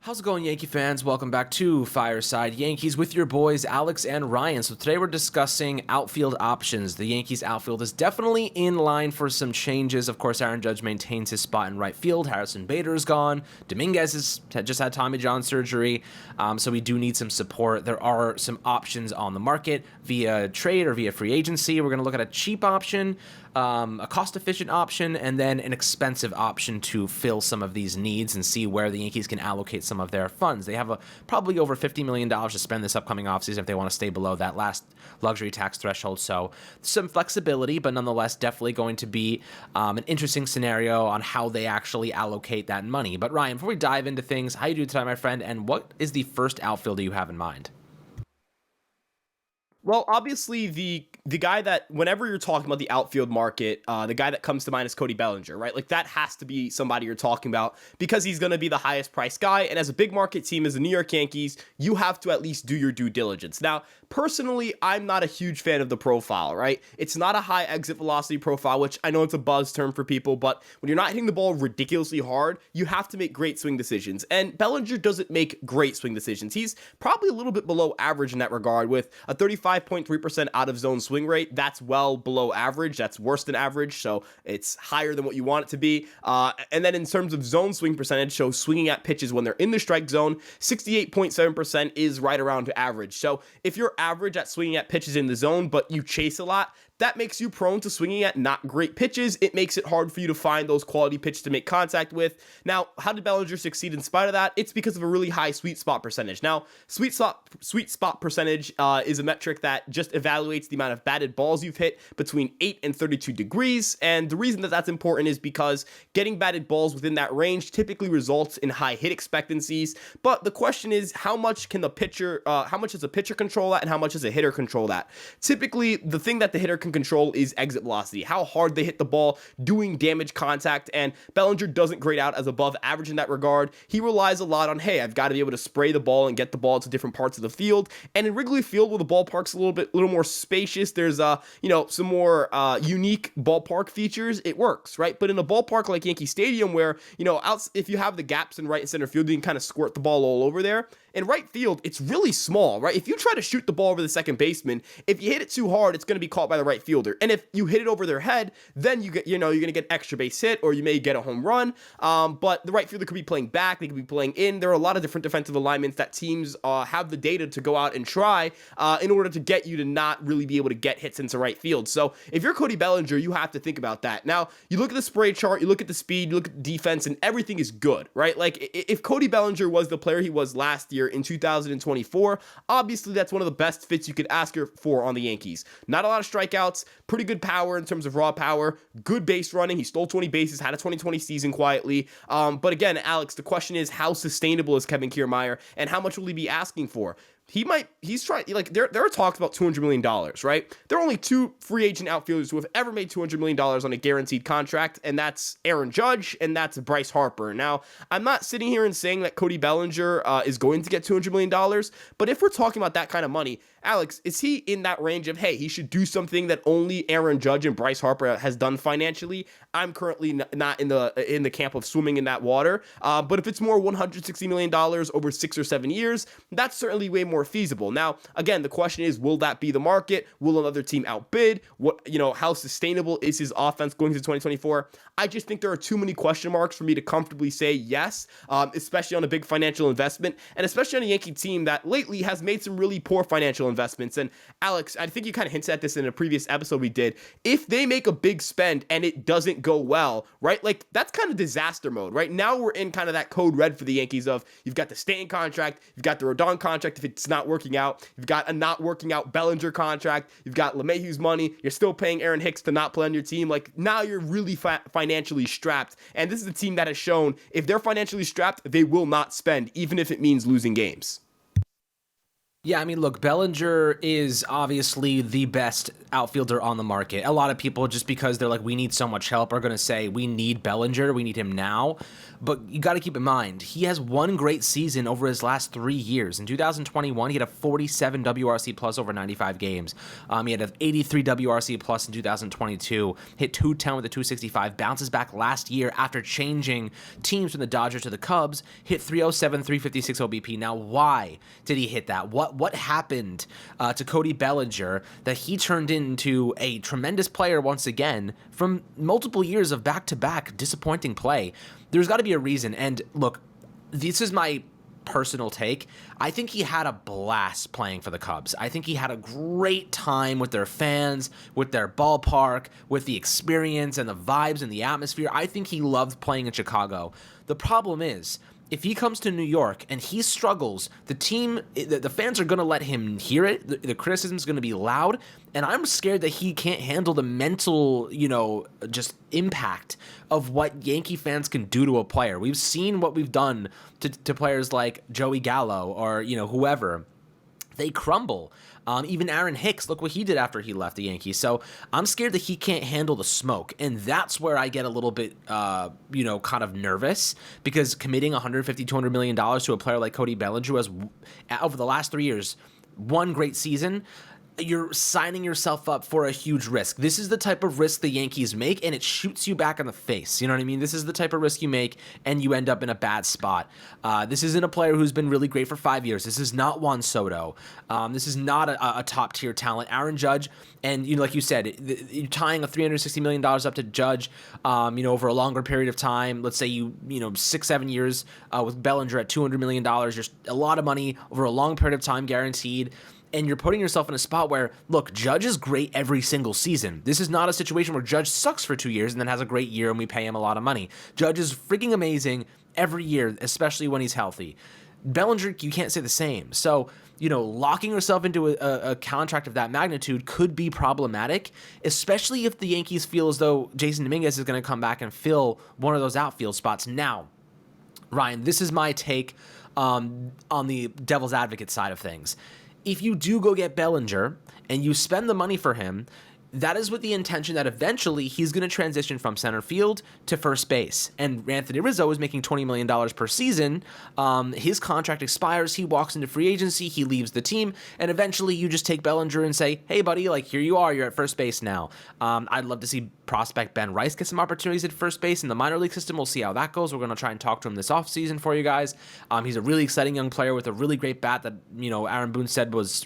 How's it going, Yankee fans? Welcome back to Fireside Yankees with your boys Alex and Ryan. So today we're discussing outfield options. The Yankees outfield is definitely in line for some changes. Of course, Aaron Judge maintains his spot in right field. Harrison Bader is gone. Dominguez has just had Tommy John surgery, so we do need some support. There are some options on the market via trade or via free agency. We're going to look at a cheap option, a cost-efficient option, and then an expensive option to fill some of these needs and see where the Yankees can allocate some of their funds. They have probably over $50 million to spend this upcoming offseason if they want to stay below that last luxury tax threshold. So some flexibility, but nonetheless definitely going to be an interesting scenario on how they actually allocate that money. But Ryan, before we dive into things, how you doing today, my friend, and what is the first outfielder you have in mind? Well, obviously, the guy that whenever you're talking about the outfield market, the guy that comes to mind is Cody Bellinger, right? Like that has to be somebody you're talking about because he's going to be the highest priced guy. And as a big market team, as the New York Yankees, you have to at least do your due diligence. Now, personally, I'm not a huge fan of the profile, right? It's not a high exit velocity profile, which I know it's a buzz term for people, but when you're not hitting the ball ridiculously hard, you have to make great swing decisions. And Bellinger doesn't make great swing decisions. He's probably a little bit below average in that regard with a 35.3% out of zone swing rate. That's well below average. That's worse than average. So it's higher than what you want it to be. And then in terms of zone swing percentage, so swinging at pitches when they're in the strike zone, 68.7% is right around average. So if you're average at swinging at pitches in the zone, but you chase a lot, that makes you prone to swinging at not great pitches. It makes it hard for you to find those quality pitches to make contact with. Now, how did Bellinger succeed in spite of that? It's because of a really high sweet spot percentage. Now, sweet spot percentage is a metric that just evaluates the amount of batted balls you've hit between 8 and 32 degrees. And the reason that that's important is because getting batted balls within that range typically results in high hit expectancies. But the question is, how much does a pitcher control that, and how much does a hitter control that? Typically, the thing that the hitter can control is exit velocity, how hard they hit the ball, doing damage contact, and Bellinger doesn't grade out as above average in that regard. He relies a lot on, hey, I've got to be able to spray the ball and get the ball to different parts of the field. And in Wrigley Field, where the ballpark's a little more spacious, there's some more unique ballpark features. It works, right? But in a ballpark like Yankee Stadium, where if you have the gaps in right and center field, you can kind of squirt the ball all over there. In right field, it's really small, right? If you try to shoot the ball over the second baseman, if you hit it too hard, it's going to be caught by the right fielder. And if you hit it over their head, then you're going to get an extra base hit, or you may get a home run. But the right fielder could be playing back, they could be playing in. There are a lot of different defensive alignments that teams have the data to go out and try in order to get you to not really be able to get hits into right field. So if you're Cody Bellinger, you have to think about that. Now, you look at the spray chart, you look at the speed, you look at the defense, and everything is good, right? Like if Cody Bellinger was the player he was last year in 2024, obviously that's one of the best fits you could ask for on the Yankees. Not a lot of strikeouts, pretty good power in terms of raw power, good base running. He stole 20 bases, had a 2020 season quietly. But again, Alex, the question is, how sustainable is Kevin Kiermaier, and how much will he be asking for? He's trying, like, there are talks about $200 million, right? There are only two free agent outfielders who have ever made $200 million on a guaranteed contract, and that's Aaron Judge, and that's Bryce Harper. Now, I'm not sitting here and saying that Cody Bellinger is going to get $200 million, but if we're talking about that kind of money, Alex, is he in that range of, hey, he should do something that only Aaron Judge and Bryce Harper has done financially? I'm currently not in the camp of swimming in that water, but if it's more $160 million over 6 or 7 years, that's certainly way more feasible. Now, again, the question is, will that be the market? Will another team outbid? How sustainable is his offense going into 2024? I just think there are too many question marks for me to comfortably say yes, especially on a big financial investment, and especially on a Yankee team that lately has made some really poor financial investments. And Alex, I think you kind of hinted at this in a previous episode we did. If they make a big spend and it doesn't go well, right? Like, that's kind of disaster mode, right? Now we're in kind of that code red for the Yankees of, you've got the Stanton contract, you've got the Rodon contract if it's not working out, you've got a not working out Bellinger contract, you've got LeMahieu's money, you're still paying Aaron Hicks to not play on your team. Like, now you're really financially strapped. And this is a team that has shown, if they're financially strapped, they will not spend, even if it means losing games. Yeah, I mean, look, Bellinger is obviously the best outfielder on the market. A lot of people, just because they're like, we need so much help, are going to say, we need Bellinger, we need him now. But you got to keep in mind, he has one great season over his last 3 years. In 2021, he had a 47 WRC plus over 95 games. He had an 83 WRC plus in 2022, hit 210 with a 265, bounces back last year after changing teams from the Dodgers to the Cubs, hit 307, 356 OBP. Now, why did he hit that? What happened to Cody Bellinger that he turned into a tremendous player once again from multiple years of back-to-back disappointing play? There's got to be a reason. And look, this is my personal take. I think he had a blast playing for the Cubs. I think he had a great time with their fans, with their ballpark, with the experience and the vibes and the atmosphere. I think he loved playing in Chicago. The problem is, if he comes to New York and he struggles, the fans are going to let him hear it. The criticism is going to be loud. And I'm scared that he can't handle the mental, just impact of what Yankee fans can do to a player. We've seen what we've done to players like Joey Gallo or, whoever. They crumble. Even Aaron Hicks, look what he did after he left the Yankees. So I'm scared that he can't handle the smoke. And that's where I get a little bit, kind of nervous, because committing $150, $200 million to a player like Cody Bellinger, who has, over the last 3 years, one great season, you're signing yourself up for a huge risk. This is the type of risk the Yankees make, and it shoots you back in the face. You know what I mean? This is the type of risk you make, and you end up in a bad spot. This isn't a player who's been really great for 5 years. This is not Juan Soto. This is not a top-tier talent. Aaron Judge, and like you said, you're tying a $360 million up to Judge, over a longer period of time. Let's say 6-7 years with Bellinger at $200 million. Just a lot of money over a long period of time guaranteed. And you're putting yourself in a spot where, look, Judge is great every single season. This is not a situation where Judge sucks for 2 years and then has a great year and we pay him a lot of money. Judge is freaking amazing every year, especially when he's healthy. Bellinger, you can't say the same. So, locking yourself into a contract of that magnitude could be problematic, especially if the Yankees feel as though Jason Dominguez is going to come back and fill one of those outfield spots. Now, Ryan, this is my take on the devil's advocate side of things. If you do go get Bellinger and you spend the money for him, that is with the intention that eventually he's going to transition from center field to first base. And Anthony Rizzo is making $20 million per season. His contract expires. He walks into free agency. He leaves the team. And eventually you just take Bellinger and say, hey, buddy, here you are. You're at first base now. I'd love to see prospect Ben Rice get some opportunities at first base in the minor league system. We'll see how that goes. We're going to try and talk to him this offseason for you guys. He's a really exciting young player with a really great bat that, Aaron Boone said looks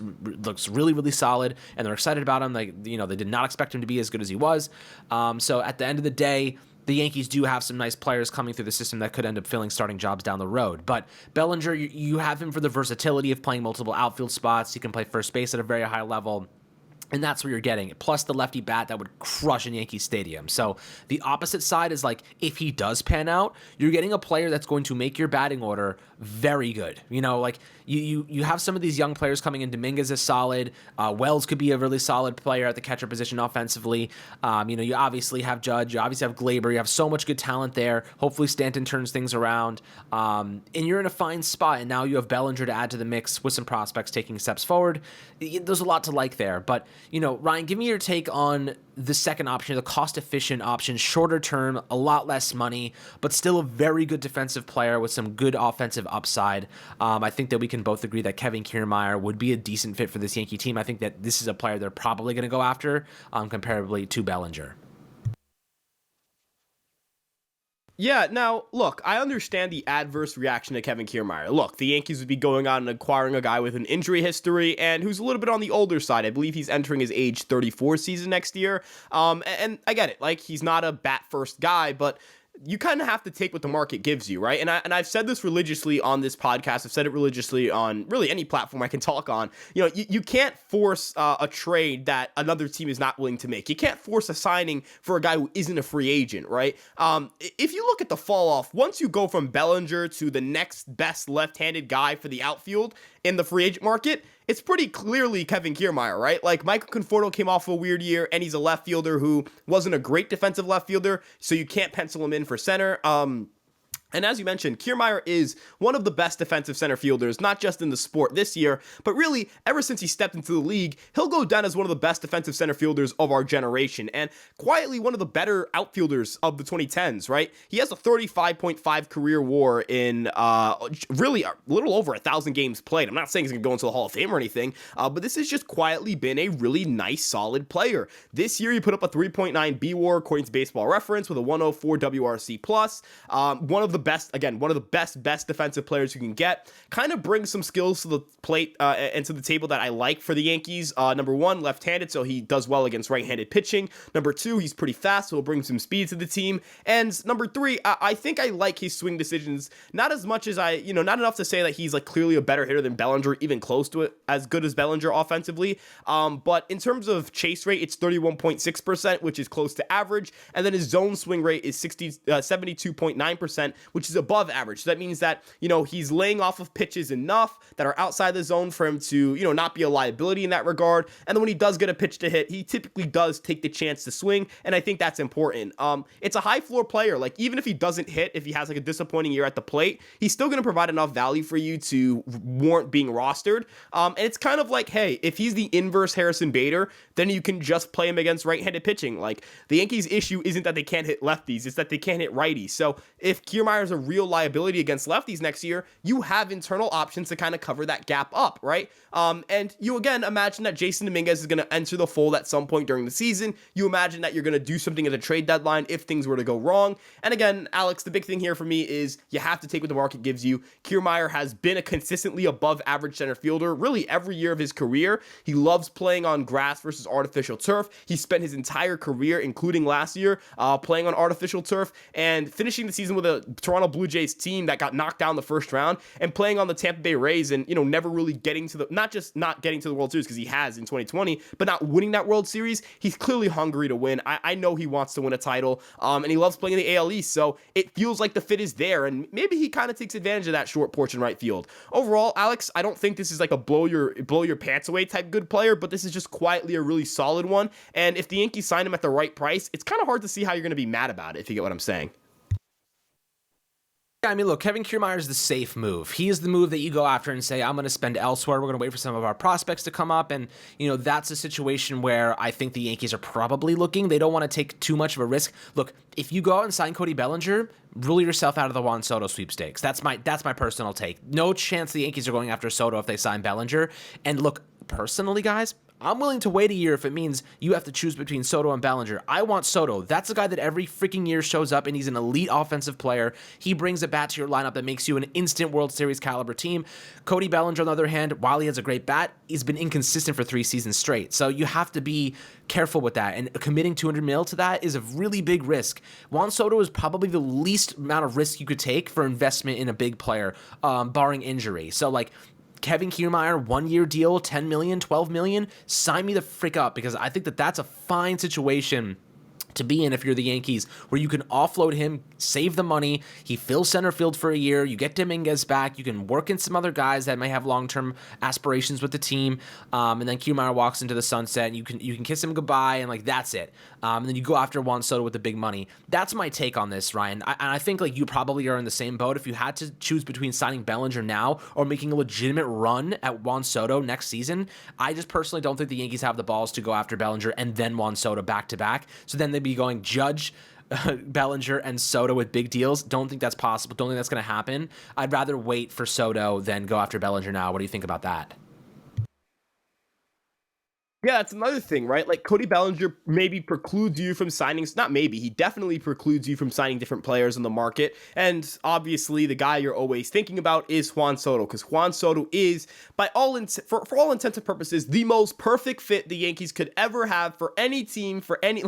really, really solid. And they're excited about him. They did not expect him to be as good as he was. So at the end of the day, the Yankees do have some nice players coming through the system that could end up filling starting jobs down the road. But Bellinger, you have him for the versatility of playing multiple outfield spots. He can play first base at a very high level. And that's where you're getting. Plus the lefty bat that would crush in Yankee Stadium. So the opposite side is if he does pan out, you're getting a player that's going to make your batting order very good. You have some of these young players coming in. Dominguez is solid. Wells could be a really solid player at the catcher position offensively. You obviously have Judge. You obviously have Glaber. You have so much good talent there. Hopefully Stanton turns things around. And you're in a fine spot. And now you have Bellinger to add to the mix with some prospects taking steps forward. There's a lot to like there. But Ryan, give me your take on the second option, the cost-efficient option, shorter term, a lot less money, but still a very good defensive player with some good offensive upside. I think that we can both agree that Kevin Kiermaier would be a decent fit for this Yankee team. I think that this is a player they're probably going to go after, comparably to Bellinger. Yeah, now, look, I understand the adverse reaction to Kevin Kiermaier. Look, the Yankees would be going out and acquiring a guy with an injury history and who's a little bit on the older side. I believe he's entering his age 34 season next year. And I get it, he's not a bat-first guy, but you kind of have to take what the market gives you, right? And I've said this religiously on this podcast. I've said it religiously on really any platform I can talk on. You can't force a trade that another team is not willing to make. You can't force a signing for a guy who isn't a free agent, right? If you look at the fall off, once you go from Bellinger to the next best left-handed guy for the outfield in the free agent market, it's pretty clearly Kevin Kiermaier, right? Michael Conforto came off a weird year, and he's a left fielder who wasn't a great defensive left fielder, so you can't pencil him in for center. And as you mentioned, Kiermaier is one of the best defensive center fielders, not just in the sport this year, but really ever since he stepped into the league. He'll go down as one of the best defensive center fielders of our generation, and quietly one of the better outfielders of the 2010s, right? He has a 35.5 career WAR in really a little over 1,000 games played. I'm not saying he's going to go into the Hall of Fame or anything, but this has just quietly been a really nice, solid player. This year, he put up a 3.9 B WAR according to Baseball Reference with a 104 WRC+. One of the best defensive players you can get. Kind of brings some skills to the plate and to the table that I like for the Yankees. Number one, left-handed, so he does well against right-handed pitching. Number two, he's pretty fast, so he'll bring some speed to the team. And number three, I think I like his swing decisions, not as much as not enough to say that he's like clearly a better hitter than Bellinger, even close to it, as good as Bellinger offensively. But in terms of chase rate, it's 31.6%, which is close to average. And then his zone swing rate is 72.9%, which is above average. So that means that, he's laying off of pitches enough that are outside the zone for him to, not be a liability in that regard. And then when he does get a pitch to hit, he typically does take the chance to swing. And I think that's important. It's a high floor player. Like, even if he doesn't hit, if he has like a disappointing year at the plate, he's still going to provide enough value for you to warrant being rostered. And it's kind of like, hey, if he's the inverse Harrison Bader, then you can just play him against right-handed pitching. Like, the Yankees' issue isn't that they can't hit lefties, it's that they can't hit righties. So if Kiermaier is a real liability against lefties next year, you have internal options to kind of cover that gap up, right? And you again imagine that Jason Dominguez is going to enter the fold at some point during the season. You imagine that you're going to do something at the trade deadline if things were to go wrong. And again, Alex, the big thing here for me is you have to take what the market gives you. Kiermaier has been a consistently above average center fielder really every year of his career. He loves playing on grass versus artificial turf. He spent his entire career, including last year, playing on artificial turf and finishing the season with a Toronto Blue Jays team that got knocked down the first round and playing on the Tampa Bay Rays and, never really getting to not getting to the World Series because he has in 2020, but not winning that World Series. He's clearly hungry to win. I know he wants to win a title, and he loves playing in the AL East, so it feels like the fit is there, and maybe he kind of takes advantage of that short porch in right field. Overall, Alex, I don't think this is like a blow your pants away type good player, but this is just quietly a really solid one, and if the Yankees sign him at the right price, it's kind of hard to see how you're going to be mad about it, if you get what I'm saying. Yeah, I mean, look, Kevin Kiermaier is the safe move. He is the move that you go after and say, I'm going to spend elsewhere. We're going to wait for some of our prospects to come up. And, that's a situation where I think the Yankees are probably looking. They don't want to take too much of a risk. Look, if you go out and sign Cody Bellinger, rule yourself out of the Juan Soto sweepstakes. That's my personal take. No chance the Yankees are going after Soto if they sign Bellinger. And look, personally, guys, I'm willing to wait a year if it means you have to choose between Soto and Bellinger. I want Soto. That's a guy that every freaking year shows up, and he's an elite offensive player. He brings a bat to your lineup that makes you an instant World Series caliber team. Cody Bellinger, on the other hand, while he has a great bat, he's been inconsistent for 3 seasons straight. So you have to be careful with that, and committing $200 million to that is a really big risk. Juan Soto is probably the least amount of risk you could take for investment in a big player, barring injury. So, Kevin Kiermaier, 1-year deal, $10 million, $12 million, sign me the frick up, because I think that that's a fine situation to be in if you're the Yankees, where you can offload him, save the money, he fills center field for a year, you get Dominguez back, you can work in some other guys that may have long-term aspirations with the team, and then Kiermaier walks into the sunset, and you can kiss him goodbye, and that's it. And then you go after Juan Soto with the big money. That's my take on this, Ryan. I think you probably are in the same boat. If you had to choose between signing Bellinger now or making a legitimate run at Juan Soto next season, I just personally don't think the Yankees have the balls to go after Bellinger and then Juan Soto back-to-back. So then they'd be going Judge, Bellinger, and Soto with big deals. Don't think that's possible. Don't think that's going to happen. I'd rather wait for Soto than go after Bellinger now. What do you think about that? Yeah, that's another thing, right? Cody Bellinger maybe precludes you from signing, not maybe, he definitely precludes you from signing different players in the market. And obviously, the guy you're always thinking about is Juan Soto, because Juan Soto is, for all intents and purposes, the most perfect fit the Yankees could ever have for any team, for any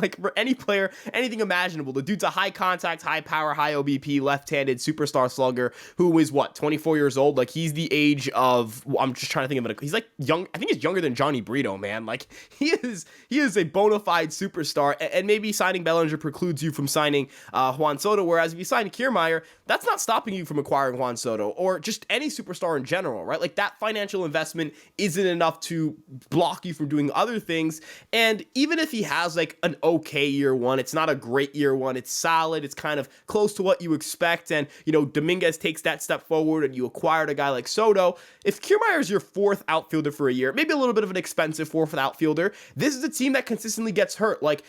player, anything imaginable. The dude's a high contact, high power, high OBP, left-handed superstar slugger who is 24 years old. He's the age of, I'm just trying to think of it. He's young. I think he's younger than Johnny Brito, man. Like he is a bona fide superstar, and maybe signing Bellinger precludes you from signing Juan Soto, whereas if you sign Kiermaier, that's not stopping you from acquiring Juan Soto or just any superstar in general, right? Like that financial investment isn't enough to block you from doing other things. And even if he has like an okay year one, it's not a great year one, it's solid, it's kind of close to what you expect, and Dominguez takes that step forward and you acquired a guy like Soto. If Kiermaier is your fourth outfielder for a year, maybe a little bit of an expensive fourth outfielder, this is a team that consistently gets hurt. Like,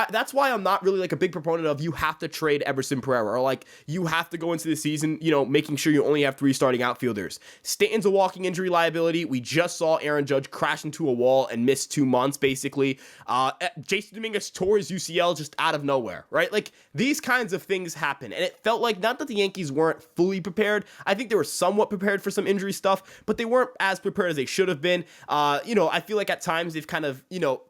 that's why I'm not really like a big proponent of you have to trade Everson Pereira, or like you have to go into the season, making sure you only have 3 starting outfielders. Stanton's a walking injury liability. We just saw Aaron Judge crash into a wall and miss 2 months, basically. Jason Dominguez tore his UCL just out of nowhere, right? Like, these kinds of things happen, and it felt like not that the Yankees weren't fully prepared. I think they were somewhat prepared for some injury stuff, but they weren't as prepared as they should have been. I feel like at times they've kind of,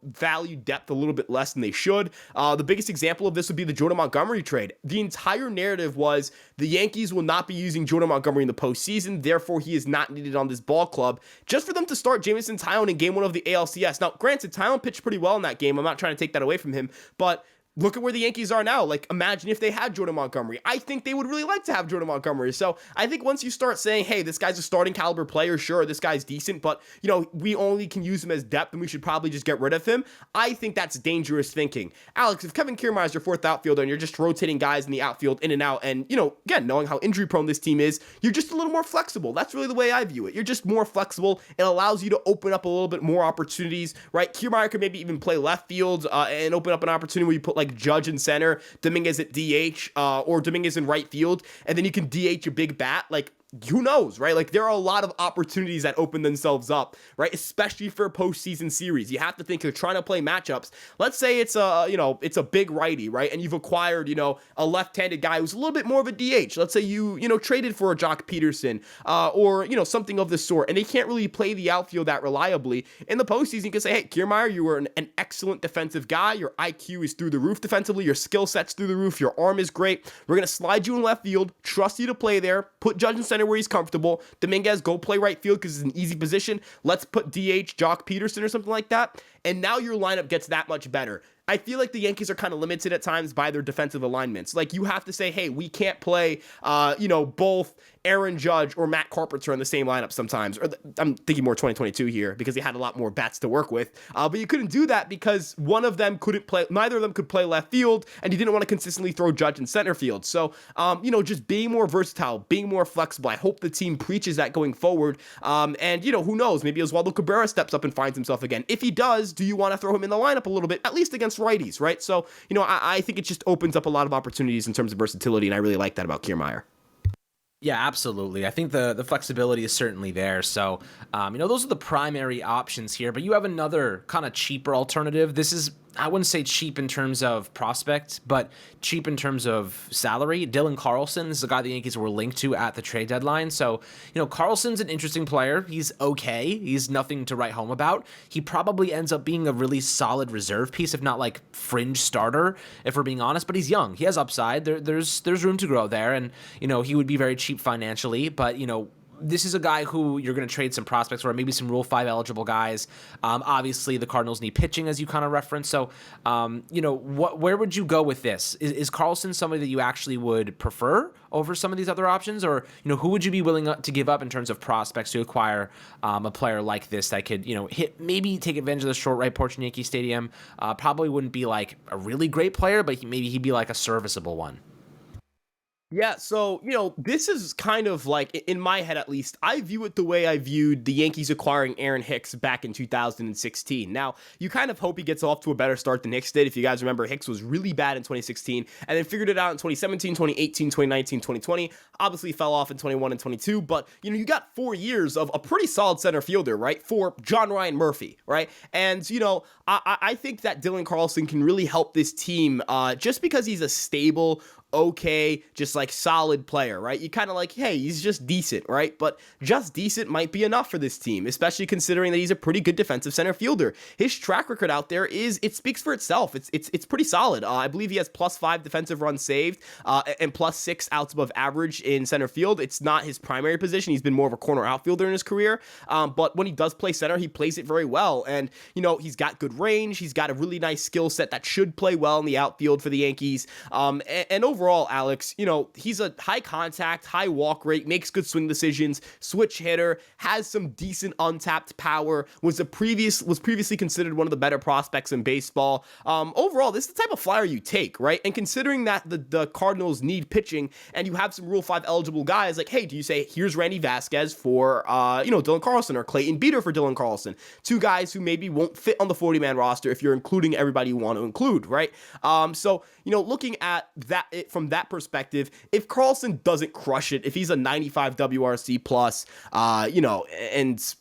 valued depth a little bit less than they should. The biggest example of this would be the Jordan Montgomery trade. The entire narrative was the Yankees will not be using Jordan Montgomery in the postseason, therefore he is not needed on this ball club, just for them to start Jameson Taillon in game 1 of the ALCS. Now, granted, Taillon pitched pretty well in that game. I'm not trying to take that away from him, but look at where the Yankees are now. Like, imagine if they had Jordan Montgomery. I think they would really like to have Jordan Montgomery. So I think once you start saying, hey, this guy's a starting caliber player, sure, this guy's decent, but, we only can use him as depth and we should probably just get rid of him, I think that's dangerous thinking. Alex, if Kevin Kiermaier is your fourth outfielder and you're just rotating guys in the outfield in and out, and, again, knowing how injury prone this team is, you're just a little more flexible. That's really the way I view it. You're just more flexible. It allows you to open up a little bit more opportunities, right? Kiermaier could maybe even play left field and open up an opportunity where you put like Judge in center, Dominguez at DH, or Dominguez in right field, and then you can DH your big bat. Like, who knows, right? Like, there are a lot of opportunities that open themselves up, right? Especially for a postseason series. You have to think you're trying to play matchups. Let's say it's a big righty, right? And you've acquired, a left-handed guy who's a little bit more of a DH. Let's say you traded for a Jock Peterson, or, something of the sort, and they can't really play the outfield that reliably. In the postseason, you can say, hey, Kiermaier, you were an excellent defensive guy. Your IQ is through the roof defensively. Your skill set's through the roof. Your arm is great. We're going to slide you in left field, trust you to play there, put Judge in center where he's comfortable. Dominguez, go play right field because it's an easy position. Let's put DH Jock Peterson or something like that. And now your lineup gets that much better. I feel like the Yankees are kind of limited at times by their defensive alignments. Like, you have to say, hey, we can't play, both Aaron Judge or Matt Carpenter in the same lineup sometimes. Or I'm thinking more 2022 here because they had a lot more bats to work with. But you couldn't do that because one of them couldn't play, neither of them could play left field, and you didn't want to consistently throw Judge in center field. So, just being more versatile, being more flexible. I hope the team preaches that going forward. And, who knows? Maybe Oswaldo Cabrera steps up and finds himself again. If he does, do you want to throw him in the lineup a little bit, at least against righties, right? So, I think it just opens up a lot of opportunities in terms of versatility, and I really like that about Kiermaier. Yeah, absolutely. I think the flexibility is certainly there. So, those are the primary options here, but you have another kind of cheaper alternative. This is, I wouldn't say cheap in terms of prospect, but cheap in terms of salary. Dylan Carlson is the guy the Yankees were linked to at the trade deadline. So, Carlson's an interesting player. He's okay. He's nothing to write home about. He probably ends up being a really solid reserve piece, if not like fringe starter, if we're being honest, but he's young. He has upside. There's room to grow there. And, he would be very cheap financially, but, this is a guy who you're going to trade some prospects for, maybe some Rule 5 eligible guys. Obviously, the Cardinals need pitching, as you kind of referenced. So, where would you go with this? Is Carlson somebody that you actually would prefer over some of these other options? Or, who would you be willing to give up in terms of prospects to acquire a player like this that could, maybe take advantage of the short right porch in Yankee Stadium? Probably wouldn't be like a really great player, but maybe he'd be like a serviceable one. Yeah, so, this is kind of like, in my head at least, I view it the way I viewed the Yankees acquiring Aaron Hicks back in 2016. Now, you kind of hope he gets off to a better start than Hicks did. If you guys remember, Hicks was really bad in 2016 and then figured it out in 2017, 2018, 2019, 2020. Obviously fell off in 21 and 22, but, you got 4 years of a pretty solid center fielder, right, for John Ryan Murphy, right? And, I think that Dylan Carlson can really help this team just because he's a stable, okay, just like solid player, right? You kind of like, hey, he's just decent, right? But just decent might be enough for this team, especially considering that he's a pretty good defensive center fielder. His track record out there it speaks for itself. It's pretty solid. I believe he has +5 defensive runs saved and +6 outs above average in center field. It's not his primary position. He's been more of a corner outfielder in his career. But when he does play center, he plays it very well. And, he's got good range. He's got a really nice skill set that should play well in the outfield for the Yankees. And overall, Alex, he's a high contact, high walk rate, makes good swing decisions, switch hitter, has some decent untapped power, was previously considered one of the better prospects in baseball. Overall, this is the type of flyer you take, right? And considering that the Cardinals need pitching and you have some Rule 5 eligible guys, like, hey, do you say, here's Randy Vasquez for, Dylan Carlson, or Clayton Beeter for Dylan Carlson? Two guys who maybe won't fit on the 40-man roster if you're including everybody you want to include, right? So, looking at that from that perspective, if Carlson doesn't crush it, if he's a 95 WRC plus, and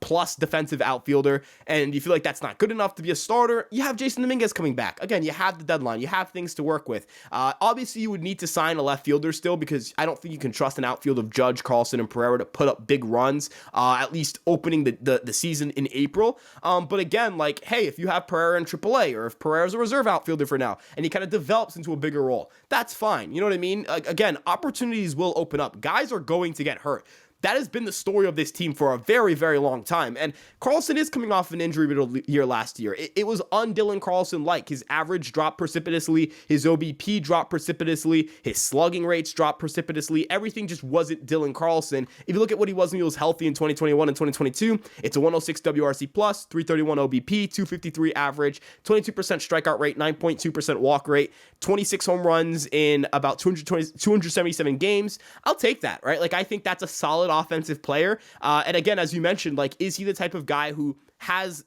plus defensive outfielder, and you feel like that's not good enough to be a starter, you have Jason Dominguez coming back. Again, you have the deadline. You have things to work with. Obviously, you would need to sign a left fielder still, because I don't think you can trust an outfield of Judge, Carlson, and Pereira to put up big runs, at least opening the season in April. But again, like, hey, if you have Pereira in AAA, or if Pereira's a reserve outfielder for now, and he kind of develops into a bigger role, that's fine. You know what I mean? Again, opportunities will open up. Guys are going to get hurt. That has been the story of this team for a very, very long time. And Carlson is coming off an injury-riddled year last year. It was un-Dylan Carlson-like. His average dropped precipitously. His OBP dropped precipitously. His slugging rates dropped precipitously. Everything just wasn't Dylan Carlson. If you look at what he was when he was healthy in 2021 and 2022, it's a 106 WRC+, 331 OBP, 253 average, 22% strikeout rate, 9.2% walk rate, 26 home runs in about 277 games. I'll take that, right? Like, I think that's a solid offensive player. And again, as you mentioned, like, is he the type of guy who has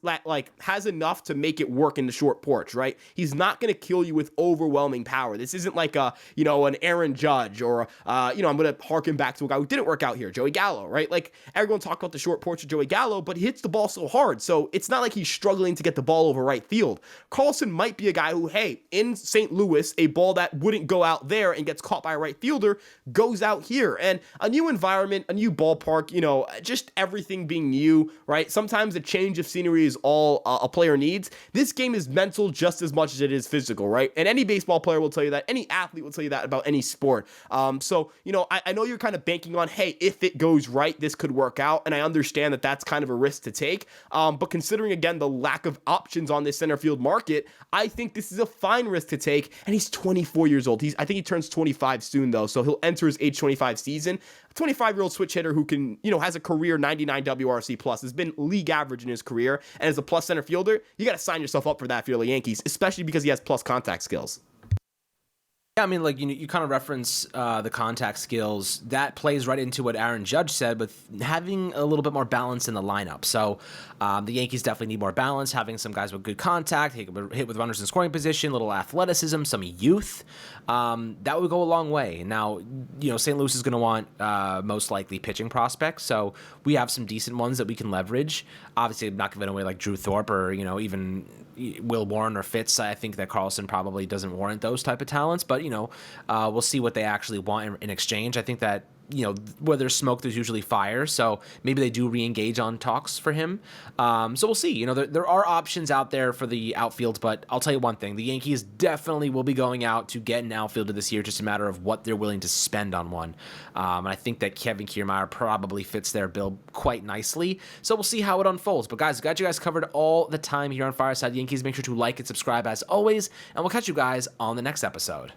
enough to make it work in the short porch, right? He's not going to kill you with overwhelming power. This isn't like an Aaron Judge, or I'm going to harken back to a guy who didn't work out here, Joey Gallo, right? Like, everyone talk about the short porch of Joey Gallo, but he hits the ball so hard, so it's not like he's struggling to get the ball over right field. Carlson might be a guy who, hey, in St. Louis, a ball that wouldn't go out there and gets caught by a right fielder goes out here. And a new environment, a new ballpark, just everything being new, right? Sometimes a change of scenery is all a player needs. This game is mental just as much as it is physical, right? And any baseball player will tell you that. Any athlete will tell you that about any sport. So, I know you're kind of banking on, hey, if it goes right, this could work out. And I understand that that's kind of a risk to take. But considering, again, the lack of options on this center field market, I think this is a fine risk to take. And he's 24 years old. I think he turns 25 soon, though. So he'll enter his age 25 season. A 25-year-old switch hitter who can, has a career 99 WRC plus, has been league average in his career, and as a plus center fielder, you got to sign yourself up for that if you're the Yankees, especially because he has plus contact skills. Yeah, I mean, like, you kind of reference the contact skills. That plays right into what Aaron Judge said, with having a little bit more balance in the lineup. So the Yankees definitely need more balance, having some guys with good contact, hit with runners in scoring position, little athleticism, some youth. That would go a long way. Now, St. Louis is going to want most likely pitching prospects, so we have some decent ones that we can leverage. Obviously, I'm not giving away like Drew Thorpe or, even Will Warren or Fitz. I think that Carlson probably doesn't warrant those type of talents, but we'll see what they actually want in exchange. I think that where there's smoke, there's usually fire. So maybe they do re-engage on talks for him. So we'll see. There are options out there for the outfield, but I'll tell you one thing. The Yankees definitely will be going out to get an outfielder this year, just a matter of what they're willing to spend on one. And I think that Kevin Kiermaier probably fits their bill quite nicely. So we'll see how it unfolds. But guys, got you guys covered all the time here on Fireside Yankees. Make sure to like and subscribe as always, and we'll catch you guys on the next episode.